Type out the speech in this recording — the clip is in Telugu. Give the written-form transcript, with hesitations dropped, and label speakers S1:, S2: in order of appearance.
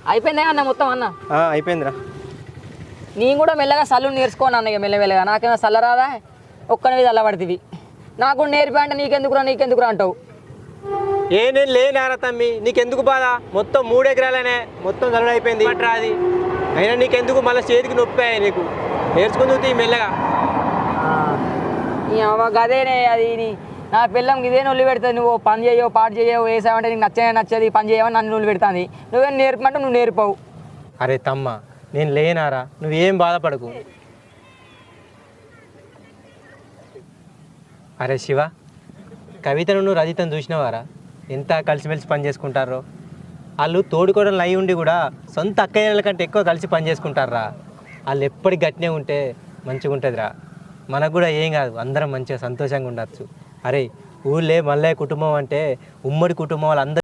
S1: అయిపోయిందే అన్న మొత్తం అన్న
S2: అయిపోయిందిరా.
S1: నేను కూడా మెల్లగా సల్లు నేర్చుకోను అన్నయ్య మెల్లమెల్లగా. నాకేమో సల్ల రాదా ఒక్కనివి చల్లబడుతుంది. నాకు కూడా నేర్పి అంటే నీకెందుకురా అంటావు.
S2: నేను లేనారా తమ్మి, నీకెందుకు బాధ? మొత్తం 3 ఎకరాలనే మొత్తం చల్లడు అయిపోయింది పట్రా అది. అయినా నీకెందుకు మళ్ళీ చేతికి నొప్పి నీకు నేర్చుకుంది మెల్లగా.
S1: గదేనే అది నా పిల్లం ఇదే నొల్లి పెడుతుంది. నువ్వు పని చేయవు పాటు చేయవు వేసావంటే నీకు నచ్చది పని చేయవని నన్ను నొల్లి పెడుతుంది. నువ్వేం నేర్పమంటే నువ్వు నేర్పవు.
S2: అరే తమ్మ, నేను లేనారా, నువ్వేం బాధపడకు. అరే శివ, కవితను రజితను చూసినవారా ఎంత కలిసిమెలిసి పని చేసుకుంటారో. వాళ్ళు తోడుకోవడం అయి ఉండి కూడా సొంత అక్కయ్యల కంటే ఎక్కువ కలిసి పని చేసుకుంటారా. వాళ్ళు ఎప్పటికి గట్టినే ఉంటే మంచిగా ఉంటుందిరా. మనకు కూడా ఏం కాదు, అందరం మంచిగా సంతోషంగా ఉండొచ్చు. అరే ఊళ్ళే మల్లయ్య కుటుంబం అంటే ఉమ్మడి కుటుంబం వాళ్ళందరూ